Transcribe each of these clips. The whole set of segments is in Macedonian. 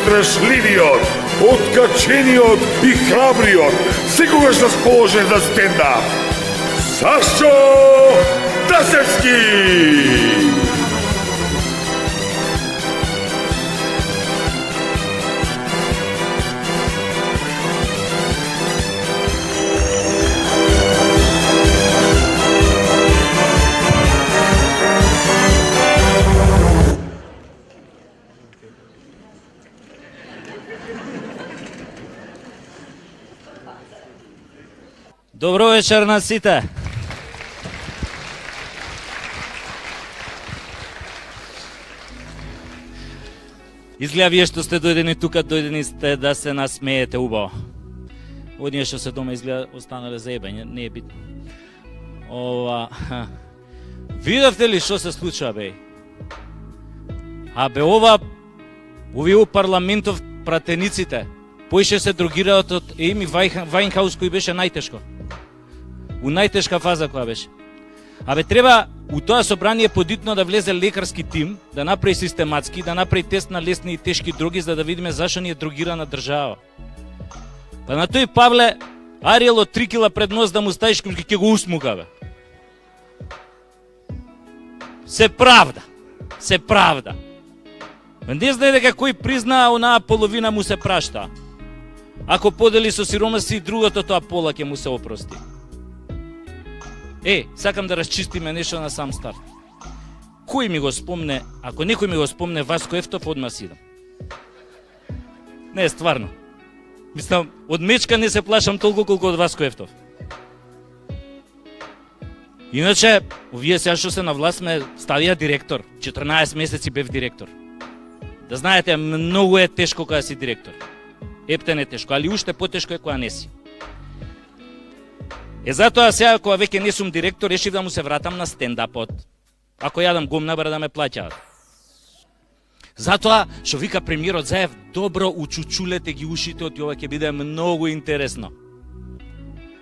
најпретрешливиот, откачениот и храбриот, секогаш расположен за стендап. Сашо Тасевски! Добро вечер на сите. Изгледа вие што сте дојдени тука, дојдени сте да се насмеете убаво. Оние што се дома изгледа останале за ебање, не е битно. Видовте ли што се случува, бе? А бе овие у парламентов пратениците, поише се дрогираат од Еми Вајнхаус, кој беше најтешко. У најтешка фаза која беше. Абе треба у тоа собрание подитно да влезе лекарски тим, да направи систематски, да направи тест на лесни и тешки дроги, за да видиме зашо ни е дрогирана држава. Па на тој Павле Ариел од 3 кила пред нос да му ставиш ќе го усмука, бе. Се правда. Се правда. Не знае дека кој призна онаа половина му се прашта. Ако подели со сиромаси, другото тоа пола ќе му се опрости. Сакам да расчистиме нешто на сам старт. Кој ми го спомне, ако некој ми го спомне Васко Ефтов, одма си идам. Не, стварно. Мислам, од мечка не се плашам толку колку од Васко Ефтов. Иначе, овие сега што се на власт ме ставија директор. 14 месеци бев директор. Да знаете, многу е тешко кога си директор. Ептен е тешко, али уште потешко е кога не си. Затоа сега, кога веќе не сум директор, решив да му се вратам на стендапот. Ако јадам гумна, бара да ме плаќаат. Затоа, што вика премиерот Заев, добро учучулете ги ушите, од ова ќе биде многу интересно.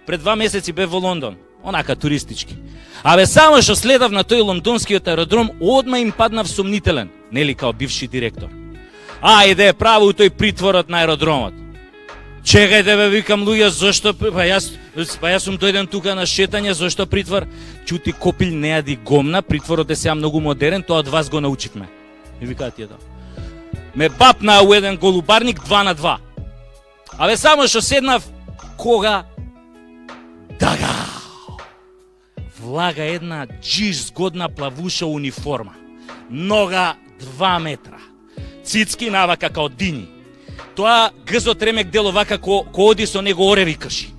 Пред 2 месеци бев во Лондон, онака туристички. Абе само што следав на тој лондонскиот аеродром, одма им паднав сомнителен, нели као бивши директор. Ајде, право у тој притворот на аеродромот. Чекајте, бе, викам, луѓе, зошто, па јас сум дојден тука на шетање, зошто притвор? Чути, копил не јади гомна, притворот е сега многу модерен, тоа од вас го научивме. И викаат тие тоа. Ме бапнаа у еден голубарник 2 на 2. Абе само што седнав, кога? Дага! Влага една джиш згодна плавуша униформа. Нога 2 метра. Цицки навака као дини. Тоа гзот ремек дел овака ко оди со него ореви крши.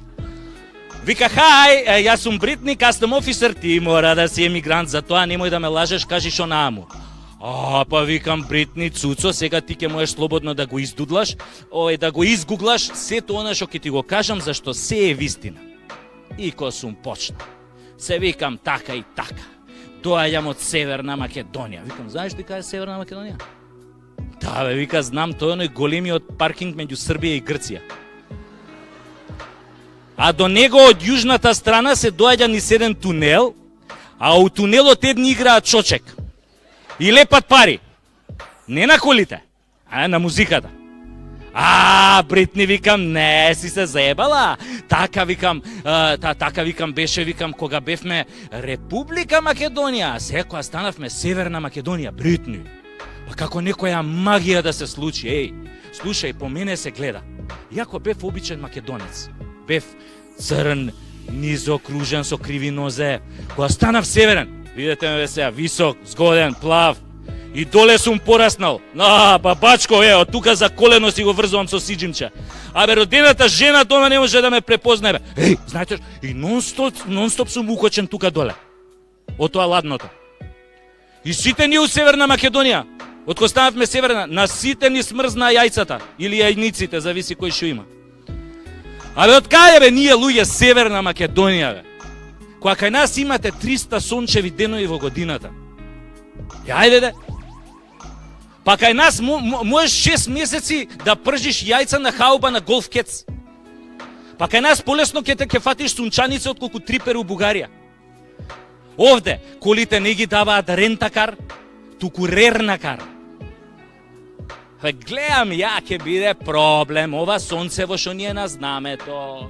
Вика, хај, јас сум Бритни, кастом офисер, ти мора да си емигрант, затоа немој да ме лажеш, кажи шо нааму. Па викам, Бритни, цуцо, сега ти ќе можеш слободно да го издудлаш, да го изгуглаш, сето она што ќе ти го кажам, зашто се е вистина. И ко сум почнал, се викам така и така. Доаѓам од Северна Македонија. Викам, знаеш ти кај е Северна Македонија? Да, бе, вика, знам, тој е оној големиот паркинг меѓу Србија и Грција. А до него од јужната страна се доаѓа низ еден тунел, а у тунелот едни играат чочек. И лепат пари. Не на колите, а на музиката. Бритни, викам, не си се заебала. Така викам, беше, викам, кога бевме Република Македонија, сега кога станавме Северна Македонија, Бритни. Па како некоја магија да се случи, слушај, по мене се гледа. Иако бев обичен македонец, бев црн, низокружен со криви нозе, кога станав северен, видете ме сега, висок, згоден, плав, и доле сум пораснал. Бабачко, од тука за колено си го врзувам со сиџимче. Абе, родената жена дома не може да ме препознае. Знаете, и нон-стоп сум укочен тука доле, од тоа ладното. И сите ни у Северна Македонија, од кога станавме северна, на сите ни смрзна јајцата, или јајниците, зависи кој шо има. Абе, од каде бе ние луѓе Северна Македонија, бе? Кога кај нас имате 300 сончеви денови во годината. Ајде де. Па кај нас можеш 6 месеци да пржиш јајца на хауба на голф кец. Па кај нас полесно ќе фатиш сунчаница отколку трипер у Бугарија. Овде колите не ги даваат рентакар, туку рернакар. Гледам ја ќе биде проблем, ова сонцево што ни е на знамето.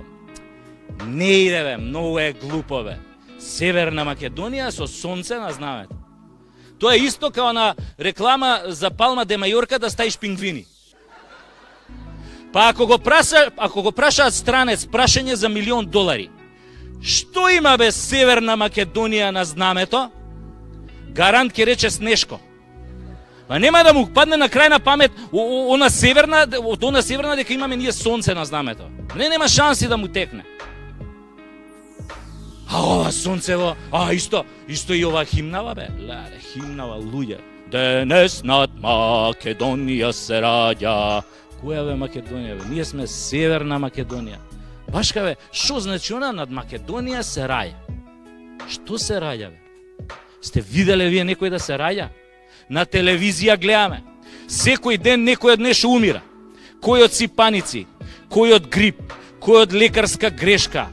Не иде бе, многу е глупо бе. Северна Македонија со сонце на знамето. Тоа е исто као на реклама за Палма де Мајорка да ставиш пингвини. Па ако го прашаат странец прашање за $1.000.000, што има бе Северна Македонија на знамето? Гарант ќе рече Снешко. Па нема да му падне на крај на памет од она северна дека имаме ние сонце на знамето. Нема шанси да му текне. А ова сонцево, исто и ова химнава бе. Леле, химнава луѓе. Денес над Македонија се раѓа. Која бе Македонија бе? Ние сме Северна Македонија. Башка бе, што значи она над Македонија се раѓа? Што се раѓа бе? Сте виделе вие некој да се раѓа? На телевизија гледаме. Секој ден некој од нешто умира. Кој од сипаници, кој од грип, кој од лекарска грешка,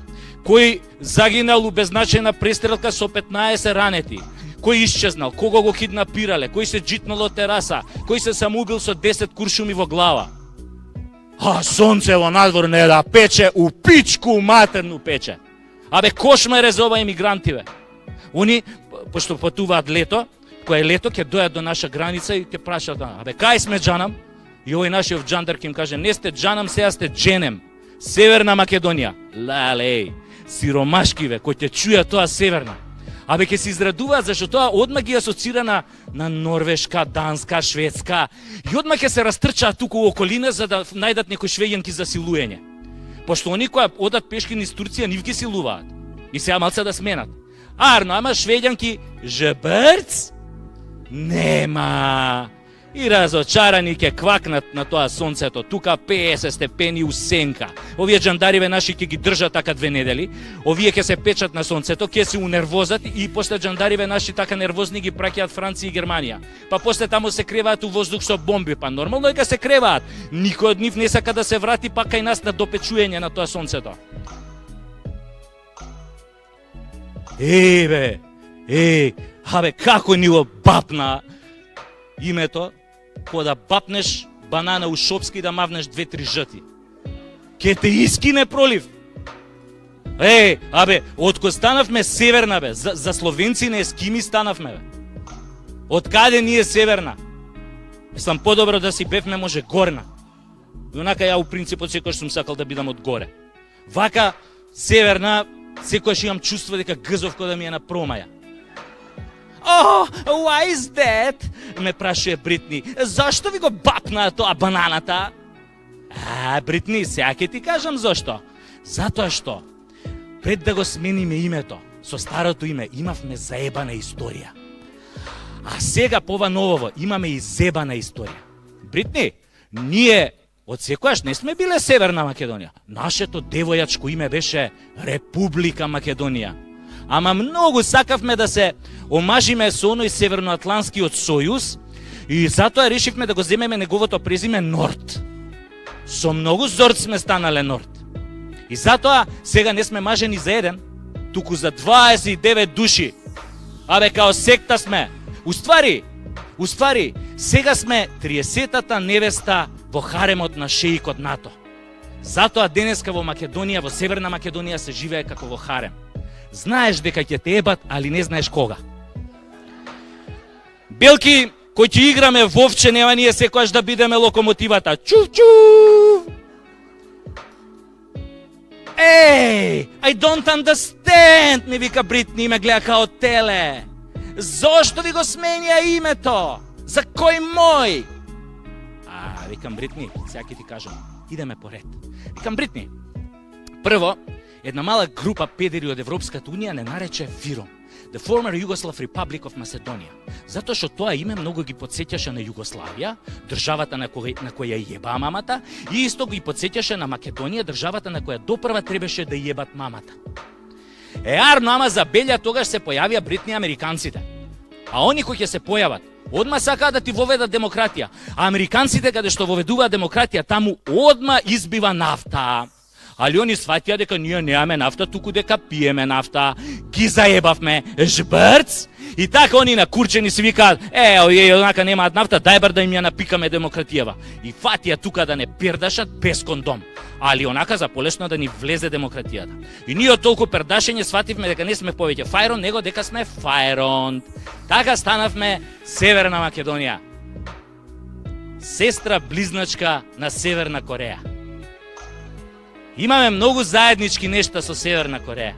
кој загинал у беззначајна престрелка со 15 ранети, кој исчезнал, кого го киднапирале, кој се джитнал од тераса, кој се самоубил со 10 куршуми во глава. Сонцево надвор не да пече, у пичку матерну пече. Абе, кошмаре за ова емигранти бе. Они, пошто патуваат лето, кое лето ќе дојат до наша граница и ќе прашаат, абе, кај сме Джанам? И овој нашиот джандар ќе им каже, не сте Джанам, сега сте Дженем. Северна Македонија. Леле, сиромашки бе, кој ќе чуја тоа Северна. Абе, ќе се израдуваат, зашто тоа одма ги асоцира на Норвешка, Данска, Шведска. И одма ќе се растрчаат туку во околина за да најдат некои швеѓанки за силуење. Пошто они кои одат пешки низ Турција, нив ги силуваат. И сега малце да сменат. Арно, ама швеѓанки, жбрц? Нема. И разочарани ќе квакнат на тоа сонцето, тука 50 степени у сенка. Овие джандариве наши ќе ги држат така 2 недели, овие ќе се печат на сонцето, ќе се унервозат и после джандариве наши така нервозни ги праќаат Франција и Германија. Па после таму се креваат у воздух со бомби, па нормално е дека се креваат. Никој од нив не сака да се врати па кај нас на допечуење на тоа сонцето. Абе, како ни го бапна името, ко да бапнеш банана у Шопски и да мавнеш 2-3 жъти. Ке те искине пролив. Абе, откој станавме Северна, бе, за словенци не ескими станавме, бе. Од каде ние Северна? Сам подобро да си бевме може Горна. И онака ја у принципот секојаш сум сакал да бидам од горе. Вака Северна, секојаш имам чувство дека гзовко да ми е на промаја. Why is that? Ме прашуе Бритни. Зашто ви го бапна тоа бананата? Бритни, сега ќе ти кажам зашто. Затоа што пред да го смениме името, со старото име имавме заебана историја. А сега по ова новово имаме и зебана историја. Бритни, ние од секојаш не сме биле Северна Македонија. Нашето девојачко име беше Република Македонија. Ама многу сакавме да се омажиме со оној Северноатлантскиот сојуз и затоа решивме да го земеме неговото презиме Норд. Со многу зорд сме станале Норд. И затоа сега не сме мажени за еден, туку за 29 души. Абе, као секта сме. Уствари, сега сме 30-та невеста во харемот на шеикот НАТО. Затоа денеска во Македонија, во Северна Македонија се живее како во харем. Знаеш дека ќе те ебат, али не знаеш кога. Белки, кој ќе играме вовче, нема ние секојаш да бидеме локомотивата. Чув! I don't understand, ми вика Бритни и ме гледа као теле. Зошто ви го сменја името? За кој мој? Викам Бритни, сега ќе ти кажам. Идеме поред. Викам Бритни, прво, една мала група педери од Европската Унија не нарече ФИРОМ, The Former Yugoslav Republic of Macedonia. Затоа што тоа име многу ги подсеќаше на Југославија, државата на која јебаа мамата, и исто ги подсеќаше на Македонија, државата на која допрва требаше да јебат мамата. Арно, ама за Белја тогаш се појавија Бритни американците. А они кои ќе се појават, одма сакаа да ти воведат демократија. А американците каде што воведуваат демократија, таму одма избива нафта. Али они сваќаа дека ние немаме нафта, туку дека пиеме нафта. Ги заебавме жбрц И така они накурчени си викаат, онака немаат нафта, дај бар да им ја напикаме демократијава. И фатија тука да не пердашат без кондом. Али онака за полесно да ни влезе демократијата. И ние од толку пердашење свативме дека не сме повеќе фајрон, него дека сме фајронд. Така станавме Северна Македонија. Сестра близначка на Северна Кореја. Имаме многу заеднички нешта со Северна Кореја.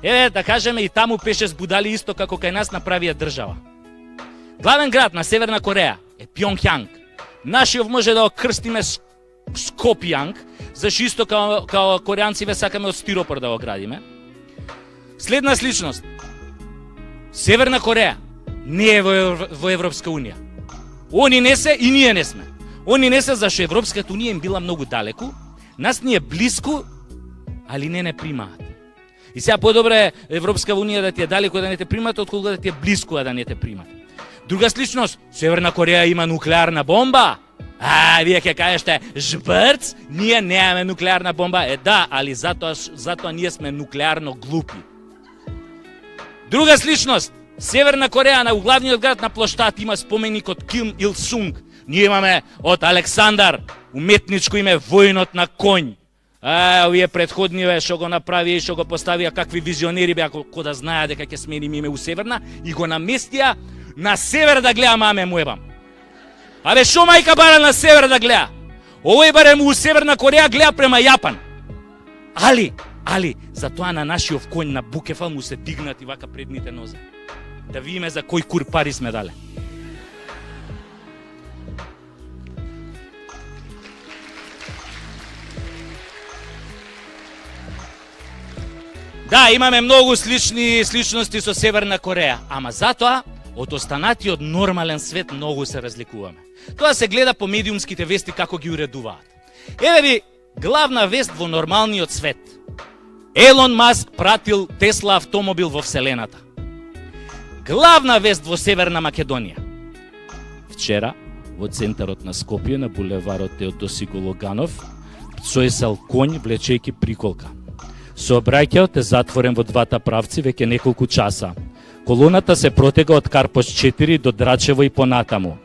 Еве, да кажеме, и таму пеше збудали исто како кај нас направија држава. Главен град на Северна Кореја е Пјонгјанг. Нашиот може да го крстиме Скопјанг, зашто исто као корејанциве сакаме од стиропор да го градиме. Следна сличност. Северна Кореја не е во Европска Унија. Они не се и ние не сме. Они не се зашто Европската Унија им била многу далеку, нас ни е блиску, али не примаат. И сега подобре Европска Унија да ти е далеку да не те примат, отколку да ти е блиску да не те примат. Друга сличност, Северна Кореја има нуклеарна бомба. Вие ќе кажете, жбрц, ние немаме нуклеарна бомба. Да, али затоа ние сме нуклеарно глупи. Друга сличност, Северна Кореја на главниот град на плоштад има споменик од Ким Ил Сунг. Ние имаме од Александар, уметничко име војнот на конј. Овие предходниве што го направија и што го поставија какви визионери беа кој да знаеа дека ќе сменим име у Северна и го наместија на север да гледа маме му ебам. Шо мајка бара на север да гледа? Овој барем у Северна Кореја гледа према Јапан. Али, затоа на нашиот конј на Букефал му се дигнати вака предните нозе. Да видиме за кој кур пари сме дале. Да, имаме многу сличности со Северна Кореја, ама затоа од останатиот нормален свет многу се разликуваме. Тоа се гледа по медиумските вести како ги уредуваат. Еве ви главна вест во нормалниот свет. Елон Маск пратил Тесла автомобил во Вселената. Главна вест во Северна Македонија. Вчера во центарот на Скопје на булеварот Теодоси Гологанов пцојсал конј влечејќи приколка. Сообраќајот е затворен во двата правци веќе неколку часа. Колоната се протега од Карпош 4 до Драчево и понатаму.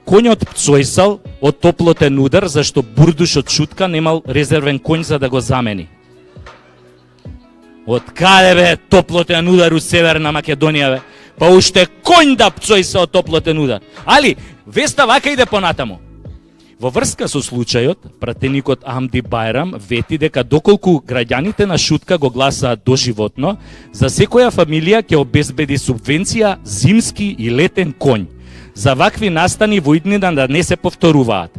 Конјот пцојсал од топлотен удар зашто бурдушот Шутка немал резервен конј за да го замени. Од каде бе топлотен удар у Северна Македонија бе? Па уште конј да пцојса од топлотен удар. Али, веста вака иде понатаму. Во врска со случајот, пратеникот Амди Бајрам вети дека доколку граѓаните на Шутка го гласаат доживотно, за секоја фамилија ќе обезбеди субвенција зимски и летен конј. За вакви настани во иднина да не се повторуваат.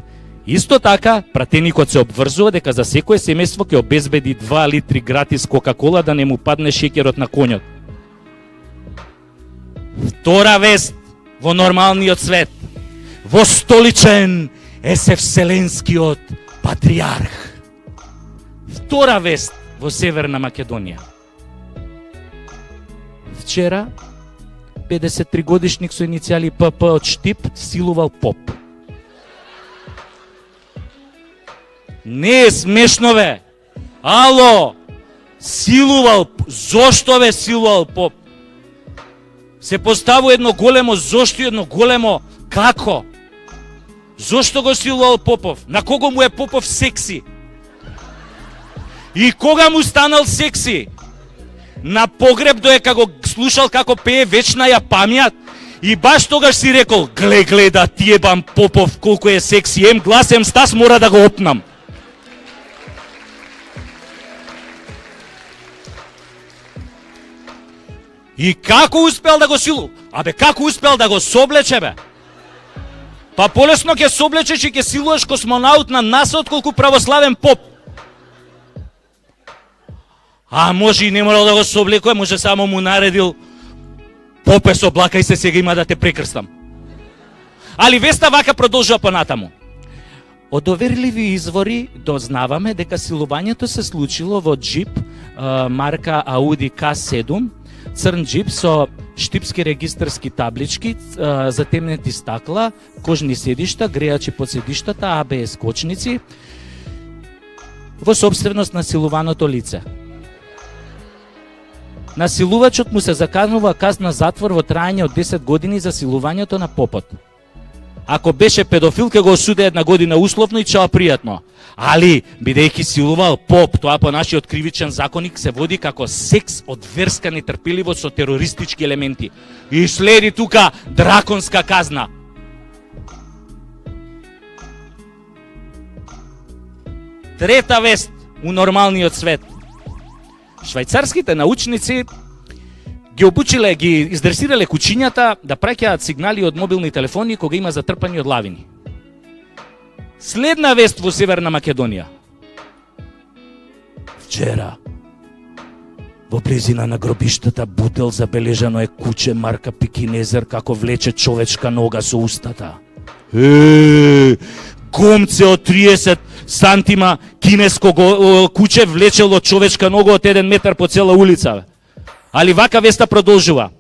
Исто така, пратеникот се обврзува дека за секое семејство ќе обезбеди 2 литри гратис Кока-кола да не му падне шеќерот на конјот. Втора вест во нормалниот свет. Во столичен е се вселенскиот патриарх. Втора вест во Северна Македонија. Вчера 53 годишник со иницијали ПП од Штип силувал поп. Не е смешно бе. Ало! Силувал, зошто бе силувал поп? Се поставува едно големо зошто и едно големо како? Зошто го силувал Попов? На кого му е Попов секси? И кога му станал секси? На погреб доека го слушал како пее вечна ја памјат и баш тогаш си рекол, гледа да ти ебам Попов колку е секси, ем глас, ем стас, мора да го опнам. И како успел да го силу? Абе, како успел да го соблече, бе? Па полесно ќе соблечеш и ќе силуваш космонаут на НАСА отколку православен поп. А може и не морал да го соблекува, може само му наредил попе соблакај се, сега има да те прекрстам. Али веста вака продолжува понатаму. Од доверливи извори дознаваме дека силувањето се случило во джип марка Audi K7, црн джип со штипски регистарски таблички, затемнети стакла, кожни седишта, грејачи под седиштата, ABS кочници, во сопственост на силуваното лице. Насилувачот му се заканува казна затвор во траење од 10 години за силувањето на попот. Ако беше педофил, ќе го осуде 1 година условно и чао пријатно. Али, бидејќи силувал поп, тоа по нашиот кривичен законник се води како секс од верска нетрпеливост со терористички елементи. И следи тука драконска казна. Трета вест у нормалниот свет. Швајцарските научници ги обучиле, ги издресирале кучињата да праќаат сигнали од мобилни телефони кога има затрпани од лавини. Следна вест во Северна Македонија. Вчера, во близина на гробиштата Бутел, забележано е куче марка Пекинезер како влече човечка нога со устата. Гомце од 30 сантима кинеско куче влечело човечка нога од 1 метар по цела улица. Али вака веста продолжува.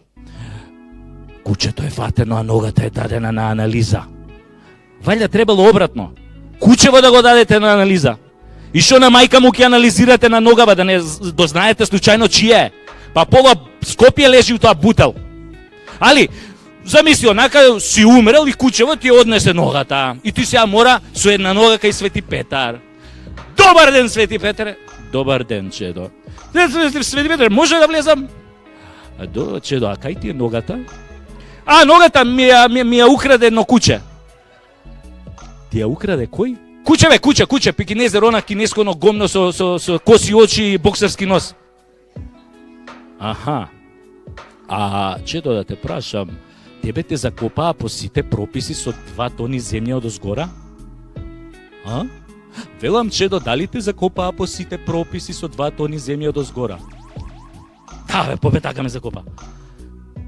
Кучето е фатено, а ногата е дадена на анализа. Валја требало обратно. Кучево да го дадете на анализа. И што на мајка му ќе анализирате на ногава, да не дознаете случајно чија е. Па пола Скопје лежи у тоа Бутел. Али, замисли, онака си умрел и кучево ти однесе ногата. И ти сега мора со една нога кај Свети Петар. Добар ден, Свети Петре. Добар ден, чедо. Свети Петре, може да влезам? Чедо, а кај ти е ногата? Ногата ми ја украде едно куче. Ти ја украде кој? Куче, Пекинезер, она кинеско оно гомно со коси очи и боксерски нос. Аха. Чедо, да те прашам, тебе те закопаа по сите прописи со 2 тони земја од озгора? Велам, чедо, дали те закопаа по сите прописи со 2 тони земја од озгора? Да, бе, така ме закопа.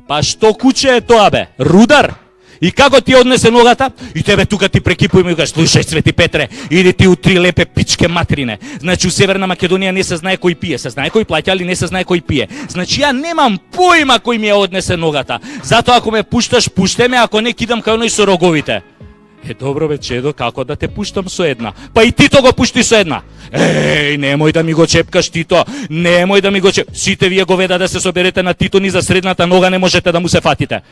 Па што куче е тоа, бе? Рудар? И како ти однесе ногата? И тебе тука ти прекипува и ми кажеш, слушај, Свети Петре, иди ти у 3 лепе пичке материне. Значи, у Северна Македонија не се знае кој пие. Се знае кој плаќа, али не се знае кој пие. Значи, ја немам поима кој ми ја однесе ногата. Затоа, ако ме пушташ, пуште ме, ако не, кидам кај оној со роговите. Добро, бе, чедо, како да те пуштам со една? Па и Тито го пушти со една. Немој да ми го чепкаш, Тито. Немој да ми го чепкаш. Сите вие го веда да се соберете на Тито, ни за средната нога не можете да му се фатите.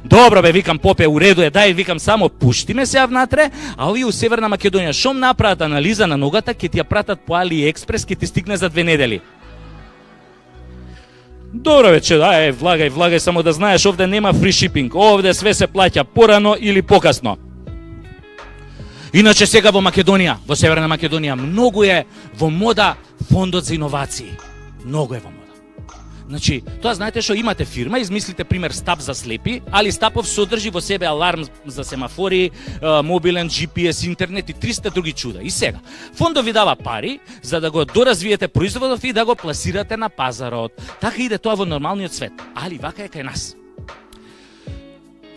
Добро, бе, викам, попе, у реду е, дај, викам, само пушти ме сега внатре, а овие у Северна Македонија, шом направат анализа на ногата, ќе ти ја пратат по AliExpress, ќе ти стигне за 2 недели. Добро, бе, че, влагај, само да знаеш, овде нема фри шипинг, овде све се плаќа порано или покасно. Иначе сега во Македонија, во Северна Македонија, многу е во мода фондот за иновации. Многу е во мода. Значи, тоа знаете што имате фирма, измислите пример стап за слепи, али стапов содржи во себе аларм за семафори, мобилен, GPS, интернет и 300 други чуда. И сега, фондот ви дава пари за да го доразвиете производот и да го пласирате на пазарот. Така иде тоа во нормалниот свет, али вака е кај нас.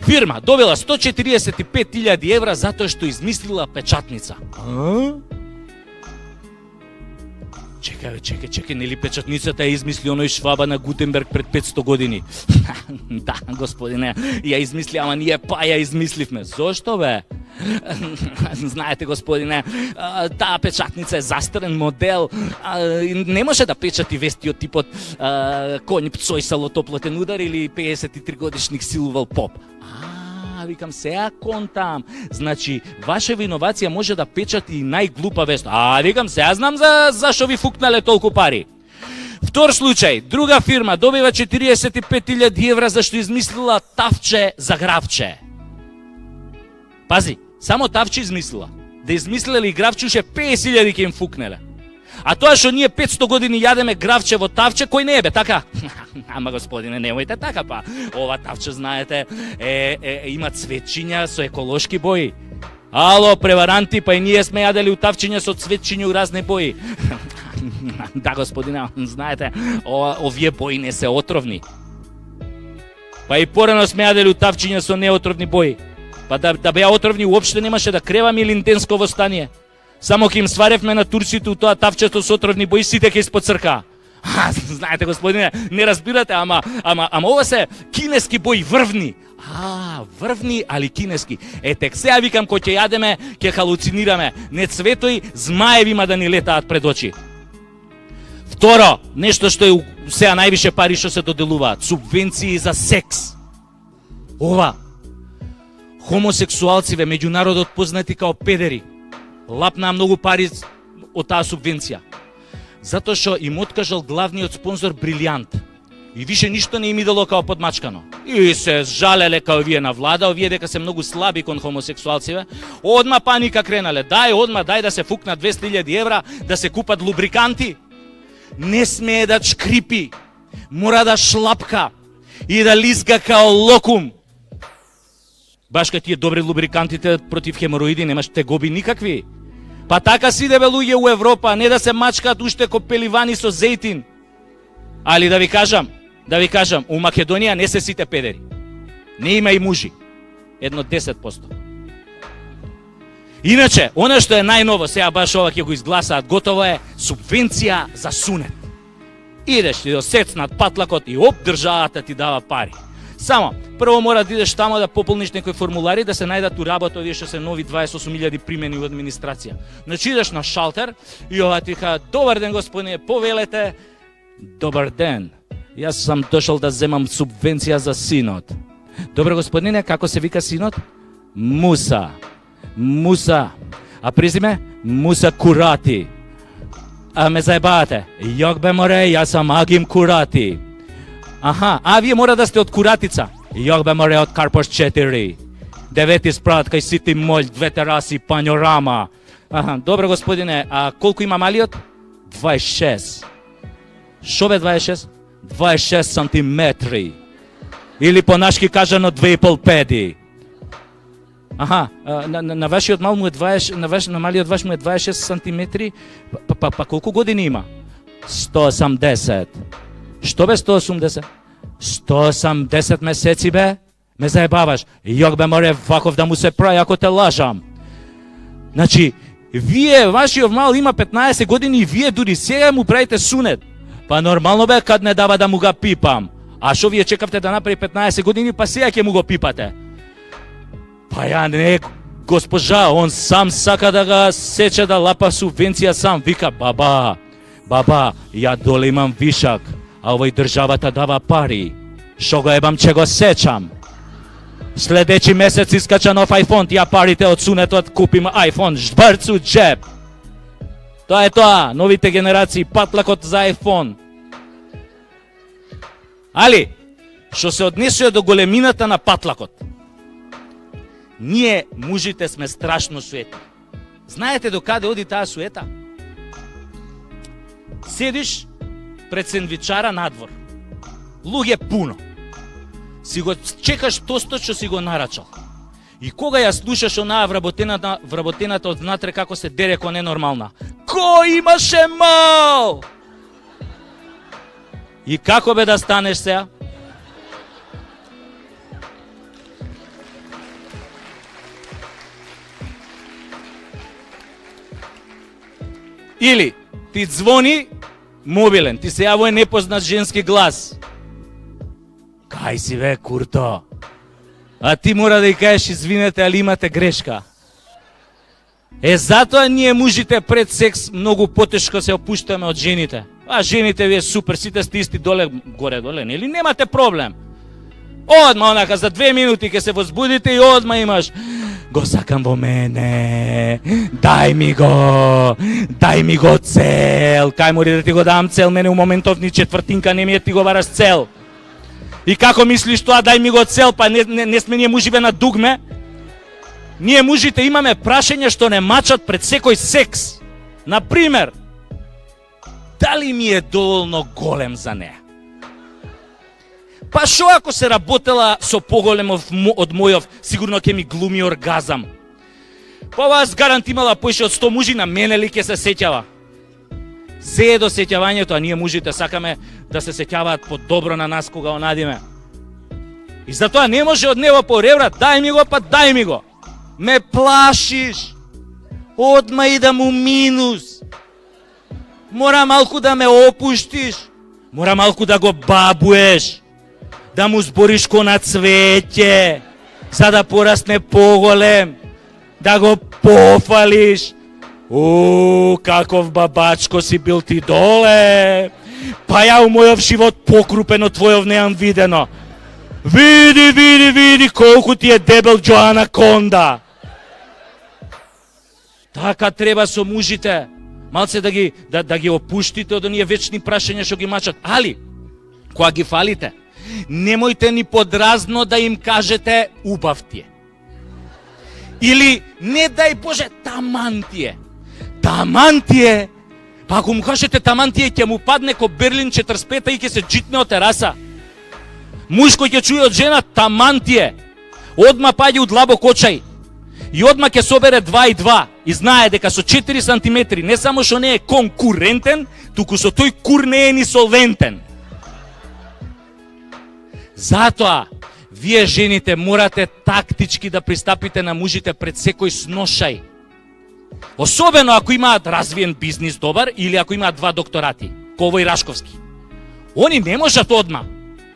Фирма добила 145.000 евра затоа што измислила печатница. Чекај, нели печатницата ја измисли оној Шваба на Гутенберг пред 500 години? Да, господине, ја измисли, ама ние па ја измисливме. Зошто, бе? Знаете, господине, таа печатница е застарен модел, не може да печати вести од типот коњ пцојсало топлотен удар или 53 годишник силувал поп. Викам, сега контам. Значи, вашева иновација може да печати и најглупа вест. Викам, сега знам зашо ви фукнале толку пари. Втор случај, друга фирма добива 45.000 евра зашто измислила тавче за гравче. Пази, само тавче измислила. Да измислила и гравче уше 50.000 ќе им фукнеле. А тоа што ние 500 години јадеме гравче во тавче, кој не е, бе, така? Ама, господине, немојте така, па. Ова тавче, знаете, има цветчиња со еколошки бои. Ало, преваранти, па и ние сме јадели у тавчиња со цветчиња у разни бои. Да, господине, знаете, овие бои не се отровни. Па и порано сме јадели у тавчиња со неотровни бои. Па да беа отровни, уопште немаше да креваме или интенско востание. Само ќе им сваревме на турците у тоа тавчето со отровни бои, сите ќе испоцрка. Знаете, господине, не разбирате, ама ова се кинески бои, врвни. Врвни, али кинески. Тек сега викам, кој ќе јадеме, ќе халуцинираме. Не цветои, змаеви има да ни летаат пред очи. Второ, нешто што е сега највише пари што се доделуваат, субвенции за секс. Ова, хомосексуалциве, меѓу народот познати као педери, лапнаа многу пари од таа субвенција. Затоа што им откажал главниот спонзор Брилијант. И више ништо не им идело као подмачкано. И се жалеле као вие на влада, овие дека се многу слаби кон хомосексуалциве. Одма паника кренале, дај да се фукнат 200.000 евра, да се купат лубриканти. Не смее да чкрипи, мора да шлапка и да лизга као локум. Баш кај тие добри лубрикантите против хемороиди немаш тегоби никакви. Па така си дебе луѓе у Европа, не да се мачкаат уште ко пеливани со зејтин. Али да ви кажам, у Македонија не се сите педери. Не има и мужи. Едно 10%. Иначе, она што е најново, сега баш ова ќе го изгласаат, готово е субвенција за сунет. Идеш ти до сецнат патлакот и оп, државата ти дава пари. Само, прво мора да идеш тамо да пополниш некои формулари, да се најдат у работа овие што се нови 28.000 примени у администрација. Значи идеш на шалтер и ова ти ка, добар ден господине, повелете. Добар ден, јас сум дошол да земам субвенција за синот. Добре господине, како се вика синот? Муса. А презиме? Муса Курати. А ме заебавате. Јок бе море, јас сум Агим Курати. Аха, а вие мора да сте од Куратица. Јок бе море од Карпош 4. 9 спрат кај Сити Моль, 2 тераси, панорама. Аха, добре господине, а колку има малиот? 26. Шо бе 26? 26 сантиметри. Или по-нашки кажано 2,5 педи. Аха, на вашиот мал му е 20, на малиот ваш му е 26 сантиметри. Па колку години има? 180. Што бе 180? 180 месеци бе? Ме заебаваш. Јок бе море ваков да му се прави ако те лажам. Значи, вие, вашиот мал има 15 години и вие дури сега му правите сунет. Па нормално бе кад не дава да му ga пипам. А шо вие чекавте да направи 15 години, па сега ќе му го пипате? Па ја не, госпожа, он сам сака да ga сече да лапа субвенција сам. Вика, баба, ја доле имам вишак, а овој државата дава пари. Шо го ебам, че го сечам. Следечи месец искача нов iPhone, тија парите од сунетот купим iPhone, жбрцу джеб. Тоа е тоа, новите генерации, патлакот за iPhone. Али, што се однесува до големината на патлакот. Ние, мужите, сме страшно суети. Знаете до каде оди таа суета? Седиш пред сендвичара надвор. Луѓе пуно. Си го чекаш тостот што си го нарачал. И кога ја слушаш онаа вработената од внатре како се дере ко ненормална. Кој имаше мал? И како бе да станеш сега? Или ти звони мобилен, ти се јавува непознат женски глас. Кај си бе, курто? А ти мора да ја кажеш, извинете, али имате грешка. Затоа ние мужите пред секс многу потешко се опуштаме од жените. А жените вие супер, сите сте исти горе-доле, нели? Немате проблем. Одма онака за 2 минути ќе се возбудите и одма имаш. Го сакам во мене, дај ми го цел. Кај мори да ти го дам цел, мене у моментов ни четвртинка не ми е ти го бараш цел. И како мислиш тоа, дај ми го цел, па не сме ние муживе на дугме? Ние мужите имаме прашања што не мачат пред секој секс. Например, дали ми е доволно голем за неа? Па шо ако се работела со поголем од мојов, сигурно ќе ми глуми оргазам. Па вас гарант имала поише од 100 мужи, на мене ли ќе се сеќава? Се е до сеќавањето, а ние мужите сакаме да се сеќаваат по-добро на нас кога онадиме. И затоа не може од него по ревра, дај ми го. Ме плашиш. Одма и да му минус. Мора малку да ме опуштиш. Мора малку да го бабуеш. Да му збориш ко на цвеќе, за да порасне поголем. Да го пофалиш. Каков бабачко си бил ти доле. Па ја у мојов живот покрупено твојов неам видено. Види колку ти е дебел Джоана Конда. Така треба со мужите. Малце да ги опуштите од оние вечни прашања што ги мачат. Али, кога ги фалите, немојте ни подразно да им кажете убав ти е. Или, не дај Боже, таман ти е. Таман ти е. Па ако му кажете таман ти е, ќе му падне ко Берлин 45 и ќе се джитне од тераса. Муж кој ќе чуе од жена таман ти е, одма паѓа у длабок очај. И одма ќе собере 2 и 2 и знае дека со 4 сантиметри не само што не е конкурентен, туку со тој кур не е ни солвентен. Затоа, вие жените морате тактички да пристапите на мужите пред секој сношај. Особено ако имаат развиен бизнис добар или ако имаат 2 докторати, Ково и Рашковски. Они не можат одма.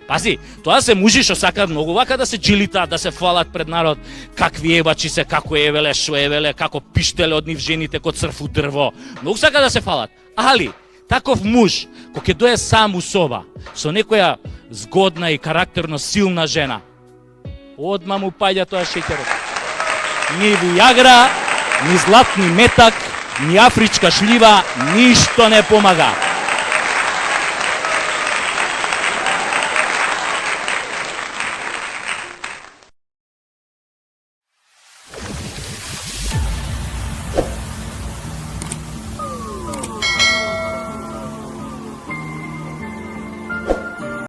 Пази, тоа се мужи што сакаат многу вака да се джилитаат, да се фалат пред народ, какви ебачи се, како евеле, шо евеле, како пиштеле од нив жените ко црфу дрво. Многу сакаат да се фалат. Али, таков муж, кој ќе дое сам у соба, со некоја згодна и карактерно силна жена, одма му паѓа тоа шеќерот. Ни виагра, ни златни метак, ни афричка шлива, ништо не помага.